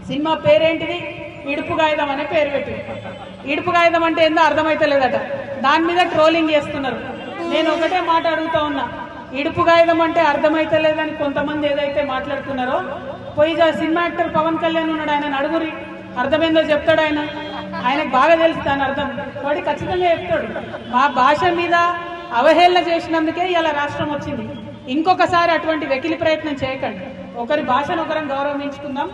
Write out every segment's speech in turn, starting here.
Cinema పేరేంటిది? ఇడుపు కాగితం అనే పేరు పెట్టి, ఇడుపు కాగితం అంటే ఏందో అర్థమైతలేదట. దాని మీద ట్రోలింగ్ చేస్తున్నారు. నేను ఒకటే మాట అడుగుతా ఉన్నా, ఇడుపు కాగితం అంటే అర్థమైతలేదని కొంతమంది ఏదైతే మాట్లాడుతున్నారో, పోయి సినిమా యాక్టర్ పవన్ కళ్యాణ్ ఉన్నాడు, ఆయన అడుగురి, అర్థమైందో చెప్తాడు. ఆయనకు బాగా తెలుసు దాని అర్థం, వాడి ఖచ్చితంగా చెప్తాడు. మా భాష మీద అవహేళన చేసినందుకే ఇలా రాష్ట్రం వచ్చింది. ఇంకొకసారి అటువంటి వెకిలి ప్రయత్నం చేయకండి. ఒకరి భాషను ఒకరం గౌరవించుకుందాం,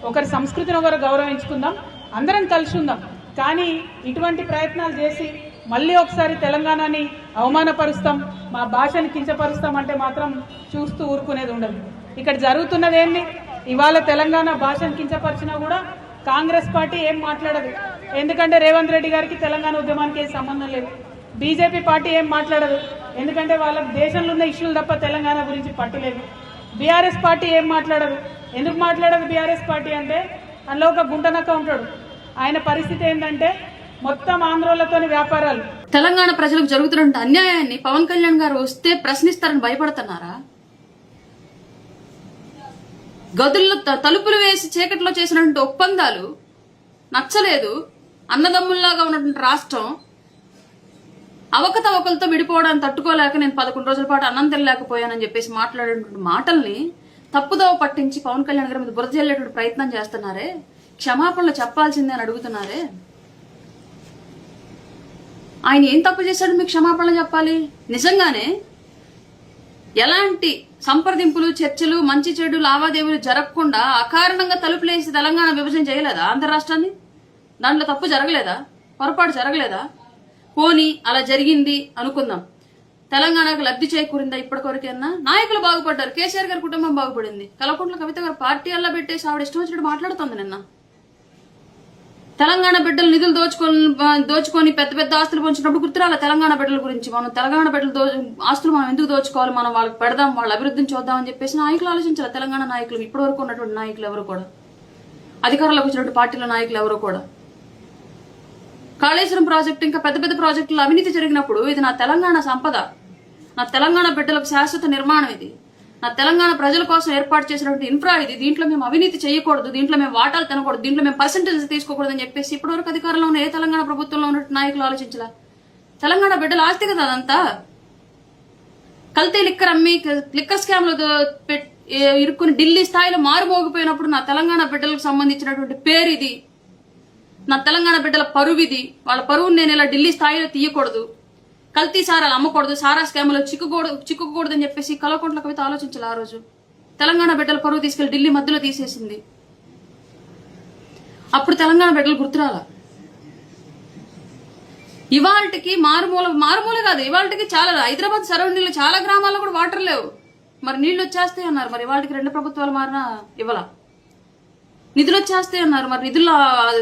ఒకరి సంస్కృతిని ఒకరు గౌరవించుకుందాం, అందరం కలిసి ఉందాం. కానీ ఇటువంటి ప్రయత్నాలు చేసి మళ్ళీ ఒకసారి తెలంగాణని అవమానపరుస్తాం, మా భాషని కించపరుస్తాం అంటే మాత్రం చూస్తూ ఊరుకునేది ఉండదు. ఇక్కడ జరుగుతున్నది ఏంటి? ఇవాళ తెలంగాణ భాషను కించపరిచినా కూడా కాంగ్రెస్ పార్టీ ఏం మాట్లాడదు. ఎందుకంటే రేవంత్ రెడ్డి గారికి తెలంగాణ ఉద్యమానికి ఏం సంబంధం లేదు. బీజేపీ పార్టీ ఏం మాట్లాడదు, ఎందుకంటే వాళ్ళకి దేశంలో ఉన్న ఇష్యూలు తప్ప తెలంగాణ గురించి పట్టలేదు. బీఆర్ఎస్ పార్టీ ఏం మాట్లాడదు. ఎందుకు మాట్లాడదు బీఆర్ఎస్ పార్టీ అంటే, అందులో ఒక గుంటనక్క ఉంటాడు, ఆయన పరిస్థితి ఏంటంటే మొత్తం ఆంధ్రోలతోని వ్యాపారాలు. తెలంగాణ ప్రజలకు జరుగుతున్న అన్యాయాన్ని పవన్ కళ్యాణ్ గారు వస్తే ప్రశ్నిస్తారని భయపడుతున్నారా? గదుల్లో తలుపులు వేసి చీకట్లో చేసినటువంటి ఒప్పందాలు నచ్చలేదు, అన్నదమ్ముల్లాగా ఉన్నటువంటి రాష్ట్రం అవకతవకలతో విడిపోవడానికి తట్టుకోలేక నేను 11 రోజుల పాటు అన్నం తినలేకపోయానని చెప్పేసి మాట్లాడేటువంటి మాటల్ని తప్పుదోవ పట్టించి పవన్ కళ్యాణ్ గారి మీద బురద జల్లేటువంటి ప్రయత్నం చేస్తున్నారే, క్షమాపణలు చెప్పాల్సిందే అని అడుగుతున్నారే. ఆయన ఏం తప్పు చేశాడు మీకు క్షమాపణలు చెప్పాలి? నిజంగానే ఎలాంటి సంప్రదింపులు, చర్చలు, మంచి చెడు లావాదేవీలు జరగకుండా అకారణంగా తలుపులేసి తెలంగాణ విభజన చేయలేదా ఆంధ్ర రాష్ట్రాన్ని? దాంట్లో తప్పు జరగలేదా? పొరపాటు జరగలేదా? పోనీ అలా జరిగింది అనుకుందాం, తెలంగాణకు లబ్ధి చేకూరిందా? ఇప్పటికొరకైనా నాయకులు బాగుపడ్డారు, కేసీఆర్ గారి కుటుంబం బాగుపడింది. కల్వకుంట్ల కవిత గారు పార్టీ అల్లా పెట్టేసి ఆవిడ ఇష్టం వచ్చినట్టు మాట్లాడుతుంది. నిన్న తెలంగాణ బిడ్డలు నిధులు దోచుకొని పెద్ద పెద్ద ఆస్తులు పంచినప్పుడు గుర్తురాల తెలంగాణ బిడ్డల గురించి. మనం తెలంగాణ బిడ్డలు ఆస్తులు మనం ఎందుకు దోచుకోవాలి, మనం వాళ్ళకి పెడదాం, వాళ్ళ అభివృద్ధిని చూద్దామని చెప్పేసి నాయకులు ఆలోచించాలి. తెలంగాణ నాయకులు, ఇప్పటి వరకు ఉన్నటువంటి నాయకులు ఎవరు కూడా, అధికారంలోకి వచ్చినటువంటి పార్టీల నాయకులు ఎవరు కూడా, కాళేశ్వరం ప్రాజెక్టు ఇంకా పెద్ద పెద్ద ప్రాజెక్టులో అవినీతి జరిగినప్పుడు ఇది నా తెలంగాణ సంపద, నా తెలంగాణ బిడ్డలకు శాశ్వత నిర్మాణం, ఇది నా తెలంగాణ ప్రజల కోసం ఏర్పాటు చేసినటువంటి ఇన్ఫ్రా, ఇది, దీంట్లో మేము అవినీతి చేయకూడదు, దీంట్లో మేము వాటాలు తినకూడదు, దీంట్లో మేము పర్సెంటేజ్ తీసుకోకూడదు అని చెప్పేసి ఇప్పటివరకు అధికారంలో ఉన్న ఏ తెలంగాణ ప్రభుత్వంలో ఉన్న నాయకులు ఆలోచించాల? తెలంగాణ బిడ్డల ఆస్తి కదా అదంతా. కల్తీ లిక్కర్ అమ్మి లిక్కర్ స్కామ్ లో ఇరుక్కుని ఢిల్లీ స్థాయిలో మారుమోగిపోయినప్పుడు నా తెలంగాణ బిడ్డలకు సంబంధించినటువంటి పేరు ఇది, నా తెలంగాణ బిడ్డల పరువు ఇది, వాళ్ళ పరువుని నేను ఇలా ఢిల్లీ స్థాయిలో తీయకూడదు, కల్తీ సారాలు అమ్మకూడదు, సారా స్కామ్లో చిక్కుకూడదు అని చెప్పేసి కల్వకుంట్ల కవిత ఆలోచించాలి. ఆ రోజు తెలంగాణ బిడ్డల పరువు తీసుకెళ్లి ఢిల్లీ మధ్యలో తీసేసింది. అప్పుడు తెలంగాణ బిడ్డలు గుర్తురాల. ఇవాళకి మారుమూల కాదు, ఇవాళకి చాలా హైదరాబాద్ సరౌండింగ్ చాలా గ్రామాల్లో కూడా వాటర్ లేవు. మరి నీళ్లు వచ్చేస్తాయి అన్నారు, మరి ఇవాళకి 2 ప్రభుత్వాలు మారినా ఇవ్వాల. నిధులు వచ్చేస్తాయి అన్నారు, మరి నిధుల్లో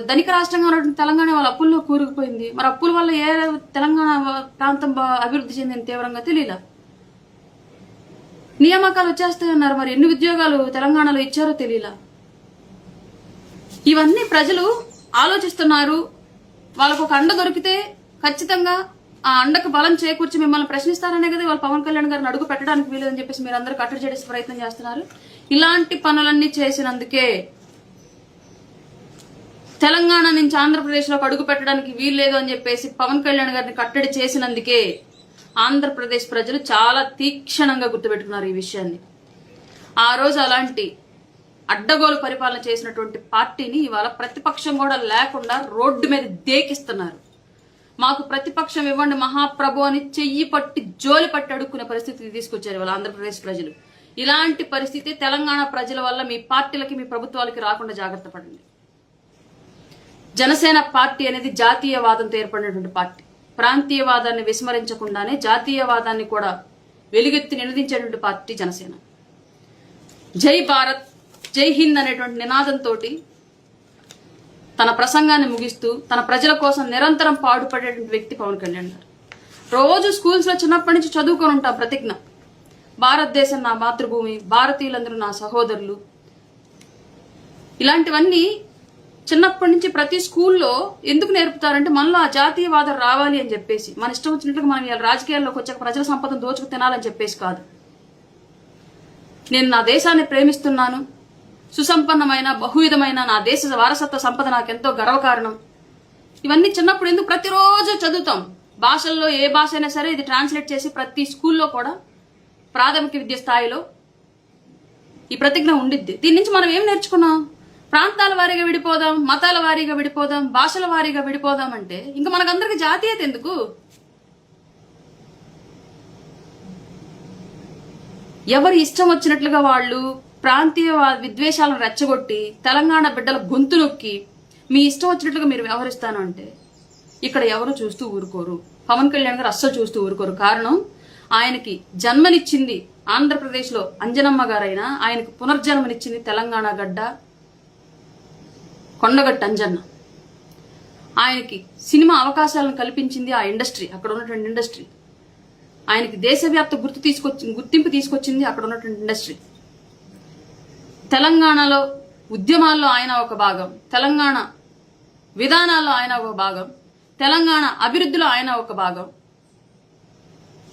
ధనిక రాష్ట్రంగా ఉన్నటువంటి తెలంగాణ వాళ్ళ అప్పుల్లో కూరుకుపోయింది. మరి అప్పుల వల్ల ఏ తెలంగాణ ప్రాంతం అభివృద్ధి చెందింది తీవ్రంగా తెలియలా. నియామకాలు వచ్చేస్తాయి అన్నారు, మరి ఎన్ని ఉద్యోగాలు తెలంగాణలో ఇచ్చారో తెలియలా. ఇవన్నీ ప్రజలు ఆలోచిస్తున్నారు. వాళ్ళకు ఒక అండ దొరికితే ఖచ్చితంగా ఆ అండకు బలం చేకూర్చి మిమ్మల్ని ప్రశ్నిస్తారనే కదా వాళ్ళు పవన్ కళ్యాణ్ గారిని అడుగు పెట్టడానికి వీలేదని చెప్పేసి మీరు అందరూ కట్టడి చేసే ప్రయత్నం చేస్తున్నారు. ఇలాంటి పనులన్నీ చేసినందుకే, తెలంగాణ నుంచి ఆంధ్రప్రదేశ్లోకి అడుగు పెట్టడానికి వీల్లేదు అని చెప్పేసి పవన్ కళ్యాణ్ గారిని కట్టడి చేసినందుకే ఆంధ్రప్రదేశ్ ప్రజలు చాలా తీక్షణంగా గుర్తుపెట్టుకున్నారు ఈ విషయాన్ని. ఆ రోజు అలాంటి అడ్డగోలు పరిపాలన చేసినటువంటి పార్టీని ఇవాళ ప్రతిపక్షం కూడా లేకుండా రోడ్డు మీద దేకిస్తున్నారు. మాకు ప్రతిపక్షం ఇవ్వండి మహాప్రభు అని చెయ్యి పట్టి జోలి పట్టి అడుక్కునే పరిస్థితికి తీసుకొచ్చారు ఇవాళ ఆంధ్రప్రదేశ్ ప్రజలు. ఇలాంటి పరిస్థితి తెలంగాణ ప్రజల వల్ల మీ పార్టీలకి, మీ ప్రభుత్వాలకి రాకుండా జాగ్రత్త పడండి. జనసేన పార్టీ అనేది జాతీయవాదంతో ఏర్పడినటువంటి పార్టీ. ప్రాంతీయవాదాన్ని విస్మరించకుండానే జాతీయవాదాన్ని కూడా వెలుగెత్తి నినదించేటువంటి పార్టీ జనసేన. జై భారత్, జై హింద్ అనేటువంటి నినాదంతో తన ప్రసంగాన్ని ముగిస్తూ తన ప్రజల కోసం నిరంతరం పాటుపడేటువంటి వ్యక్తి పవన్ కళ్యాణ్ గారు. రోజు స్కూల్స్లో చిన్నప్పటి నుంచి చదువుకొని ఉంటాం ప్రతిజ్ఞ, భారతదేశం నా మాతృభూమి, భారతీయులందరూ నా సహోదరులు. ఇలాంటివన్నీ చిన్నప్పటి నుంచి ప్రతి స్కూల్లో ఎందుకు నేర్పుతారంటే మనలో ఆ జాతీయవాదం రావాలి అని చెప్పేసి, మన ఇష్టం వచ్చినట్లుగా మనం ఇలా రాజకీయాల్లోకి వచ్చాక ప్రజల సంపదను దోచుకు తినాలని చెప్పేసి కాదు. నేను నా దేశాన్ని ప్రేమిస్తున్నాను, సుసంపన్నమైన బహువిధమైన నా దేశ వారసత్వ సంపద నాకెంతో గర్వకారణం. ఇవన్నీ చిన్నప్పుడు ఎందుకు ప్రతిరోజు చదువుతాం. భాషల్లో ఏ భాష అయినా సరే ఇది ట్రాన్స్లేట్ చేసి ప్రతి స్కూల్లో కూడా ప్రాథమిక విద్య స్థాయిలో ఈ ప్రతిజ్ఞ ఉండిద్ది. దీని నుంచి మనం ఏం నేర్చుకున్నాం? ప్రాంతాల వారీగా విడిపోదాం, మతాల వారీగా విడిపోదాం, భాషల వారీగా విడిపోదాం అంటే ఇంకా మనకందరికి జాతీయత ఎందుకు? ఎవరు ఇష్టం వచ్చినట్లుగా వాళ్ళు ప్రాంతీయ విద్వేషాలను రెచ్చగొట్టి తెలంగాణ బిడ్డల గొంతు నొక్కి మీ ఇష్టం వచ్చినట్లుగా మీరు వ్యవహరిస్తాను అంటే ఇక్కడ ఎవరు చూస్తూ ఊరుకోరు. పవన్ కళ్యాణ్ గారు అస్సలు చూస్తూ ఊరుకోరు. కారణం, ఆయనకి జన్మనిచ్చింది ఆంధ్రప్రదేశ్లో అంజనమ్మ గారైనా ఆయనకు పునర్జన్మనిచ్చింది తెలంగాణ గడ్డ కొండగట్టు అంజన్న. ఆయనకి సినిమా అవకాశాలను కల్పించింది ఆ ఇండస్ట్రీ, అక్కడ ఉన్నటువంటి ఇండస్ట్రీ. ఆయనకి దేశవ్యాప్త గుర్తింపు తీసుకొచ్చింది అక్కడ ఉన్నటువంటి ఇండస్ట్రీ. తెలంగాణలో ఉద్యమాల్లో ఆయన ఒక భాగం, తెలంగాణ విధానాల్లో ఆయన ఒక భాగం, తెలంగాణ అభివృద్ధిలో ఆయన ఒక భాగం,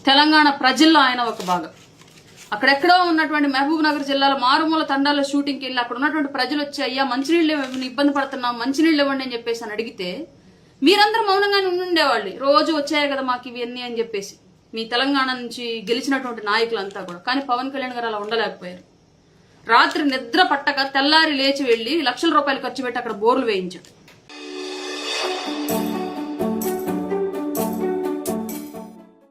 తెలంగాణ ప్రజల్లో ఆయన ఒక భాగం. అక్కడెక్కడో ఉన్నటువంటి మహబూబ్ నగర్ జిల్లాలో మారుమూల తండాల్లో షూటింగ్కి వెళ్ళి అక్కడ ఉన్నటువంటి ప్రజలు వచ్చి అయ్యా మంచినీళ్ళు ఇబ్బంది పడుతున్నాం, మంచినీళ్ళు ఇవ్వండి అని చెప్పేసి అని అడిగితే మీరందరూ మౌనంగానే ఉండేవాళ్ళు. రోజు వచ్చాయి కదా మాకు ఇవన్నీ అని చెప్పేసి మీ తెలంగాణ నుంచి గెలిచినటువంటి నాయకులంతా కూడా. కానీ పవన్ కళ్యాణ్ గారు అలా ఉండలేకపోయారు. రాత్రి నిద్ర పట్టక తెల్లారి లేచి వెళ్లి లక్షల రూపాయలు ఖర్చు పెట్టి అక్కడ బోర్లు వేయించాడు.